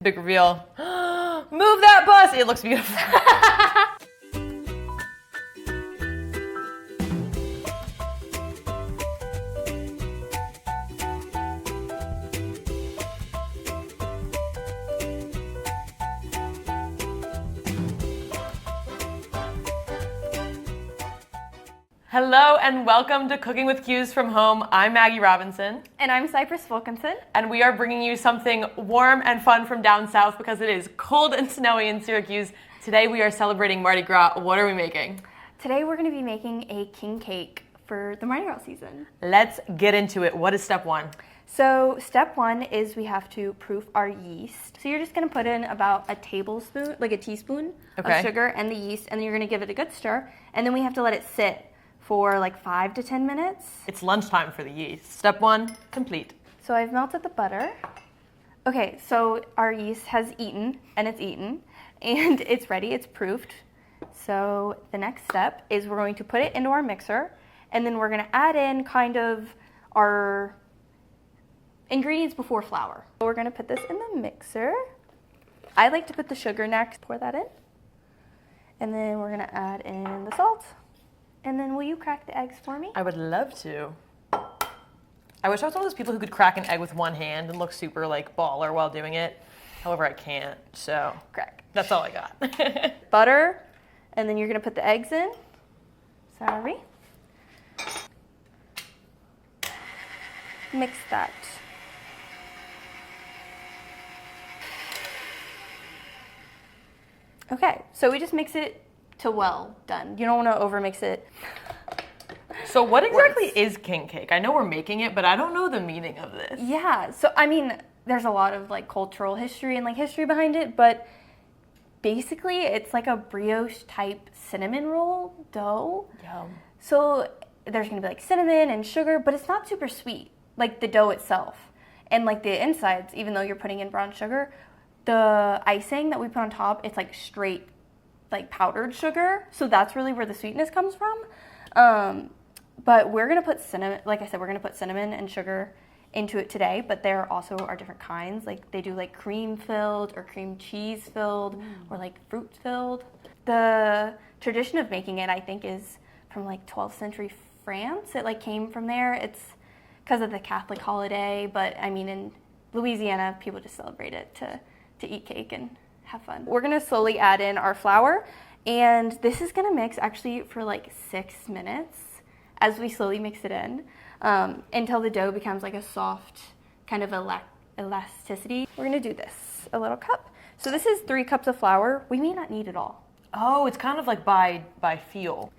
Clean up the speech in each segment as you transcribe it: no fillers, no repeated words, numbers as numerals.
Big reveal. Move that bus! It looks beautiful. Hello and welcome to Cooking with Cuse from Home. I'm Maggie Robinson. And I'm Cypris Wilkinson. And we are bringing you something warm and fun from down south because it is cold and snowy in Syracuse. Today we are celebrating Mardi Gras. What are we making? Today we're going to be making a king cake for the Mardi Gras season. Let's get into it. What is step one? So step one is we have to proof our yeast. So you're just going to put in about a tablespoon, like a teaspoon of sugar and the yeast, and then you're going to give it a good stir. And then we have to let it sit for like 5 to 10 minutes. It's lunchtime for the yeast. Step one, complete. So I've melted the butter. Okay, so our yeast has eaten, and it's ready, it's proofed. So the next step is we're going to put it into our mixer, and then we're gonna add in kind of our ingredients before flour. So we're gonna put this in the mixer. I like to put the sugar next, pour that in. And then we're gonna add in the salt. And then will you crack the eggs for me? I would love to. I wish I was one of those people who could crack an egg with one hand and look super like baller while doing it. However, I can't, so crack. That's all I got. Butter, and then you're gonna put the eggs in. Sorry. Mix that. Okay, so we just mix it to well done. You don't want to overmix it. So what exactly is king cake? I know we're making it, but I don't know the meaning of this. Yeah, so I mean, there's a lot of like cultural history and like history behind it, but basically it's like a brioche type cinnamon roll dough. Yum. So there's gonna be like cinnamon and sugar, but it's not super sweet, like the dough itself. And like the insides, even though you're putting in brown sugar, the icing that we put on top, it's like straight like powdered sugar, so that's really where the sweetness comes from. But we're gonna put cinnamon, like I said, we're gonna put cinnamon and sugar into it today, but there also are different kinds. Like they do like cream filled or cream cheese filled or like fruit filled. The tradition of making it, I think, is from like 12th century France. It like came from there. It's because of the Catholic holiday, but I mean in Louisiana, people just celebrate it to eat cake and have fun. We're gonna slowly add in our flour, and this is gonna mix actually for like 6 minutes as we slowly mix it in until the dough becomes like a soft kind of elasticity. We're gonna do this, a little cup. So this is 3 cups of flour. We may not need it all. Oh, it's kind of like by feel.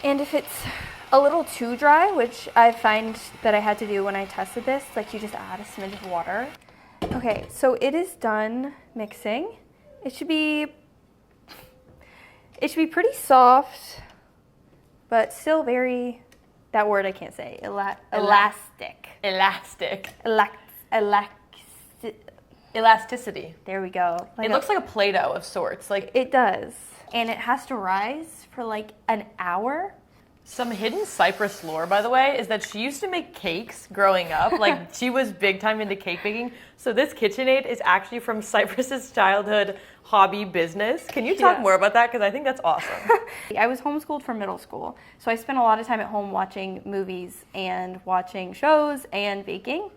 And if it's a little too dry, which I find that I had to do when I tested this, like you just add a smidge of water. Okay, so it is done mixing. It should be pretty soft, but still very, that word I can't say, elastic. Elastic. Elasticity. There we go. It looks like a Play-Doh of sorts. Like it does. And it has to rise for like an hour. Some hidden Cypris lore, by the way, is that she used to make cakes growing up. Like, she was big time into cake baking. So this KitchenAid is actually from Cypris's childhood hobby business. Can you talk more about that? Because I think that's awesome. I was homeschooled for middle school. So I spent a lot of time at home watching movies and watching shows and baking.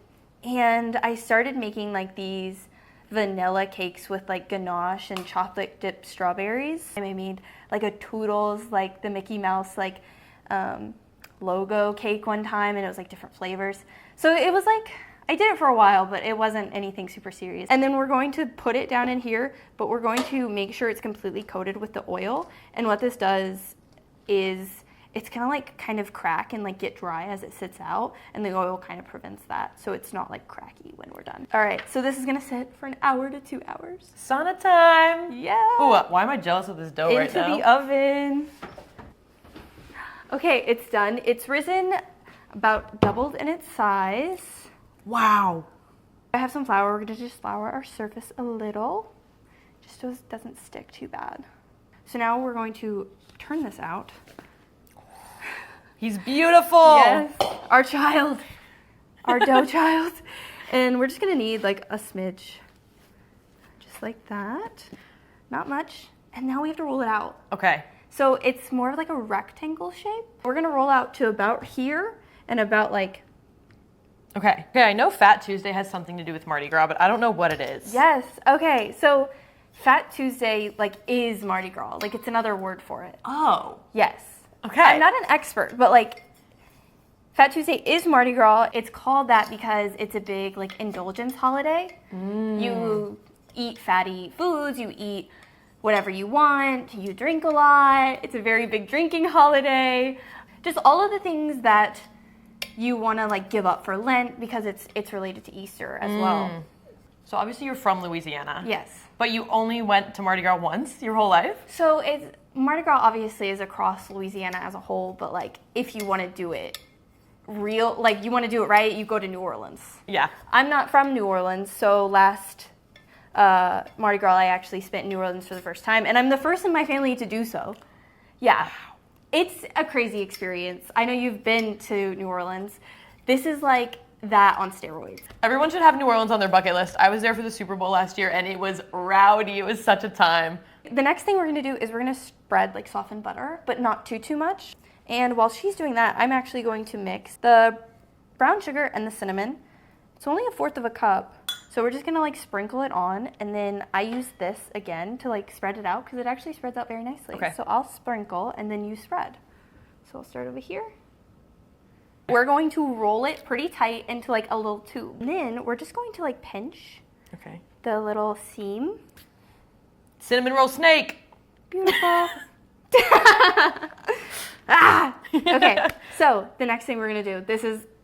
And I started making like these vanilla cakes with like ganache and chocolate dipped strawberries. I made like a Toodles, like the Mickey Mouse like logo cake one time, and it was like different flavors. So it was like, I did it for a while, but it wasn't anything super serious. And then we're going to put it down in here, but we're going to make sure it's completely coated with the oil. And what this does is it's gonna like kind of crack and like get dry as it sits out, and the oil kind of prevents that, so it's not like cracky when we're done. All right, so this is gonna sit for an hour to 2 hours. Sauna time! Yeah! Ooh, why am I jealous of this dough right now? Into the oven. Okay, it's done. It's risen about doubled in its size. Wow. I have some flour. We're gonna just flour our surface a little, just so it doesn't stick too bad. So now we're going to turn this out. He's beautiful. Yes, our child, our dough child. And we're just gonna need like a smidge, just like that. Not much. And now we have to roll it out. Okay. So it's more of like a rectangle shape. We're gonna roll out to about here and about like. Okay, I know Fat Tuesday has something to do with Mardi Gras, but I don't know what it is. Yes, okay, so Fat Tuesday like is Mardi Gras. Like it's another word for it. Oh. Yes. Okay. I'm not an expert, but like Fat Tuesday is Mardi Gras. It's called that because it's a big like indulgence holiday. You eat fatty foods, you eat whatever you want, you drink a lot. It's a very big drinking holiday. Just all of the things that you want to like give up for Lent because it's related to Easter as well. So obviously you're from Louisiana. Yes. But you only went to Mardi Gras once your whole life? So Mardi Gras obviously is across Louisiana as a whole, but like if you want to do it real, like you want to do it right, you go to New Orleans. Yeah. I'm not from New Orleans, so last Mardi Gras I actually spent in New Orleans for the first time, and I'm the first in my family to do so. Yeah. It's a crazy experience. I know you've been to New Orleans. This is like that on steroids. Everyone should have New Orleans on their bucket list. I was there for the Super Bowl last year, and it was rowdy. It was such a time. The next thing we're gonna do is we're gonna spread like softened butter, but not too much. And while she's doing that, I'm actually going to mix the brown sugar and the cinnamon. It's only 1/4 of a cup. So we're just gonna like sprinkle it on, and then I use this again to like spread it out because it actually spreads out very nicely. Okay. So I'll sprinkle and then you spread. So I'll start over here. We're going to roll it pretty tight into like a little tube. And then we're just going to like pinch the little seam. Cinnamon roll snake. Beautiful. Okay, so the next thing we're gonna do,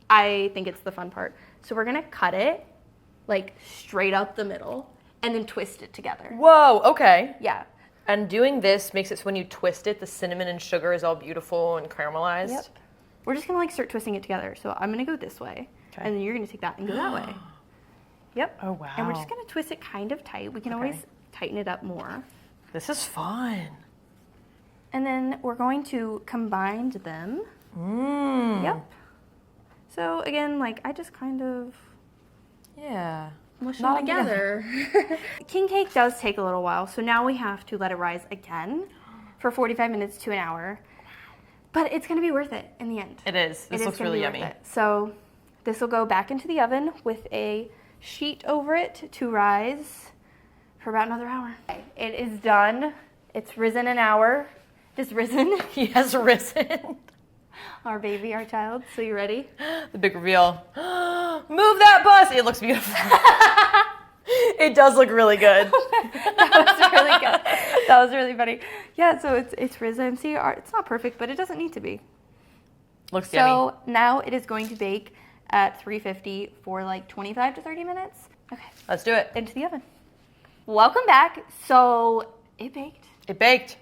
I think it's the fun part. So we're gonna cut it like straight up the middle and then twist it together. Whoa, okay. Yeah. And doing this makes it so when you twist it, the cinnamon and sugar is all beautiful and caramelized. Yep. We're just gonna like start twisting it together. So I'm gonna go this way, and then you're gonna take that and go that way. Yep. Oh, wow. And we're just gonna twist it kind of tight. We can always tighten it up more. This is fun. And then we're going to combine them. Yep. So again, like I just kind of mush them together. King cake does take a little while, so now we have to let it rise again for 45 minutes to an hour. But it's gonna be worth it in the end. It is. This looks really yummy. So this will go back into the oven with a sheet over it to rise for about another hour. It is done. It's risen an hour. Just risen. He has risen. Our baby, our child. So you ready? The big reveal. Move that bus. It looks beautiful. It does look really good. That was really good. That was really funny. Yeah, so it's risen. See, it's not perfect, but it doesn't need to be. Looks yummy. So now it is going to bake at 350 for like 25 to 30 minutes. Okay. Let's do it. Into the oven. Welcome back. So it baked. It baked.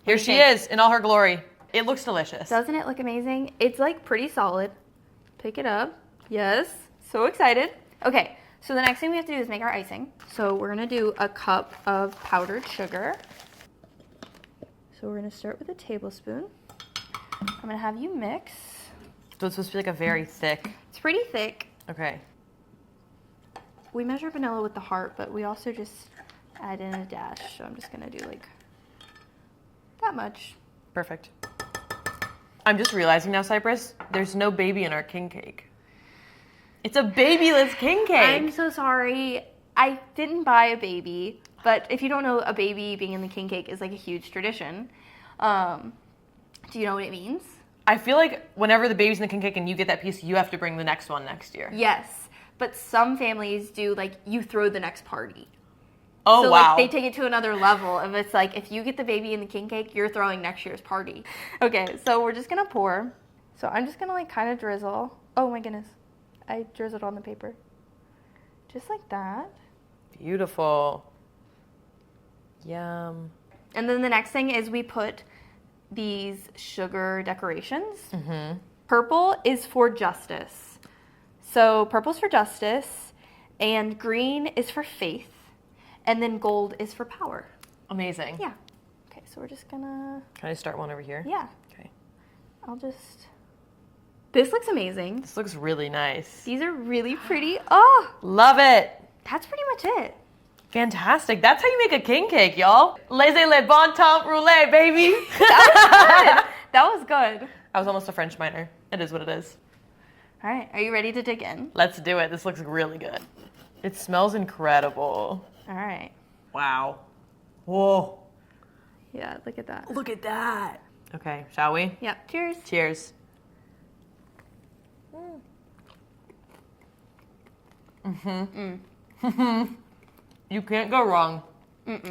Here she is in all her glory. It looks delicious. Doesn't it look amazing? It's like pretty solid. Pick it up. Yes. So excited. Okay. So the next thing we have to do is make our icing. So we're going to do a cup of powdered sugar. So we're going to start with a tablespoon. I'm going to have you mix. So it's supposed to be like a very thick. It's pretty thick. Okay. We measure vanilla with the heart, but we also just add in a dash. So I'm just going to do like that much. Perfect. I'm just realizing now, Cypris, there's no baby in our king cake. It's a babyless king cake. I'm so sorry. I didn't buy a baby, but if you don't know, a baby being in the king cake is like a huge tradition. Do you know what it means? I feel like whenever the baby's in the king cake and you get that piece, you have to bring the next one next year. Yes, but some families do like you throw the next party. Oh, so, wow. like, they take it to another level. If it's like, if you get the baby in the king cake, you're throwing next year's party. Okay, so we're just going to pour. So I'm just going to, like, kind of drizzle. Oh, my goodness. I drizzled on the paper. Just like that. Beautiful. Yum. And then the next thing is we put these sugar decorations. Mm-hmm. Purple is for justice. So purple's for justice, and green is for faith. And then gold is for power. Amazing. Yeah. Okay, so so we're just gonna... Can I start one over here? Yeah. Okay. I'll just... This looks amazing. This looks really nice. These are really pretty. Oh! Love it. That's pretty much it. Fantastic. That's how you make a king cake, y'all. Laissez, le bon temps, rouler, baby. That was good. I was almost a French minor. It is what it is. All right, are you ready to dig in? Let's do it. This looks really good. It smells incredible. All right. Wow. Whoa. Yeah, look at that. Look at that. Okay, shall we? Yeah, cheers. Cheers. You can't go wrong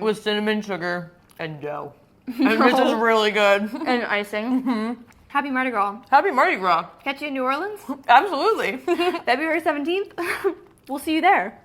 with cinnamon, sugar, and dough. And this is really good. And icing. Happy Mardi Gras. Happy Mardi Gras. Catch you in New Orleans, Absolutely. February 17th. We'll see you there.